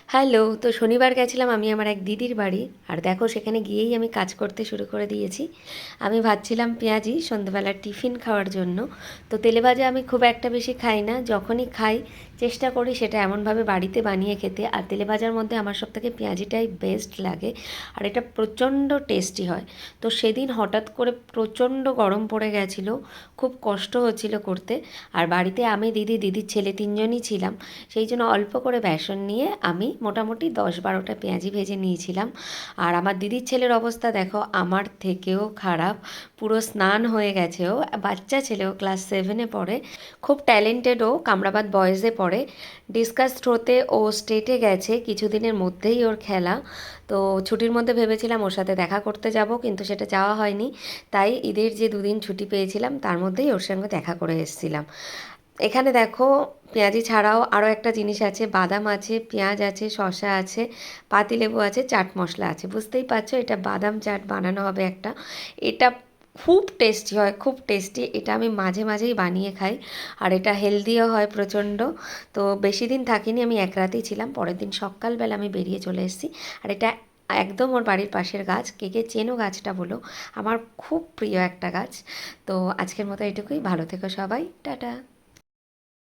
Hello, তো শনিবার গেছিলাম আমি আমার এক দিদির বাড়ি। আর দেখো সেখানে গিয়েই আমি কাজ করতে শুরু করে দিয়েছি। আমি ভাজছিলাম পেঁয়াজি সন্ধ্যেবেলার টিফিন খাওয়ার জন্য। তো তেলেভাজা আমি খুব একটা বেশি খাই না, যখনই খাই চেষ্টা করি সেটা এমনভাবে বাড়িতে বানিয়ে খেতে। আর তেলেভাজার মধ্যে আমার সবথেকে পেঁয়াজিটাই বেস্ট লাগে, আর এটা প্রচণ্ড টেস্টি হয়। তো সেদিন হঠাৎ করে প্রচণ্ড গরম পড়ে গেছিলো, খুব কষ্ট হচ্ছিল করতে। আর বাড়িতে আমি, দিদির ছেলে তিনজনই ছিলাম, সেই জন্য অল্প করে বেসন নিয়ে আমি মোটামুটি 10-12টা পেঁয়াজি ভেজে নিয়েছিলাম। আর আমার দিদির ছেলের অবস্থা দেখো আমার থেকেও খারাপ, পুরো স্নান হয়ে গেছে। ও বাচ্চা ছেলেও ক্লাস 7-এ পড়ে, খুব ট্যালেন্টেড। ও কামরাবাদ বয়েজে পড়ে। ডিসকাস থ্রোতে ও স্টেটে গেছে, কিছুদিনের মধ্যেই ওর খেলা। তো ছুটির মধ্যে ভেবেছিলাম ওর সাথে দেখা করতে যাব, কিন্তু সেটা যাওয়া হয়নি। তাই ঈদের যে দুদিন ছুটি পেয়েছিলাম তার মধ্যেই ওর সঙ্গে দেখা করে এসেছিলাম। এখানে দেখো পেঁয়াজি ছাড়াও আরও একটা জিনিস আছে, বাদাম আছে, পেঁয়াজ আছে, শসা আছে, পাতিলেবু আছে, চাট মশলা আছে। বুঝতেই পারছো এটা বাদাম চাট বানানো হবে একটা। এটা খুব টেস্টি হয়, খুব টেস্টি। এটা আমি মাঝে মাঝেই বানিয়ে খাই, আর এটা হেলদিও হয় প্রচণ্ড। তো বেশি দিন থাকিনি, আমি এক রাতেই ছিলাম, পরের দিন সকালবেলা আমি বেরিয়ে চলে এসেছি। আর এটা একদম ওর বাড়ির পাশের গাছ, কে কে চেনো গাছটা বলো, আমার খুব প্রিয় একটা গাছ। তো আজকের মতো এটুকুই, ভালো থেকো সবাই, টাটা।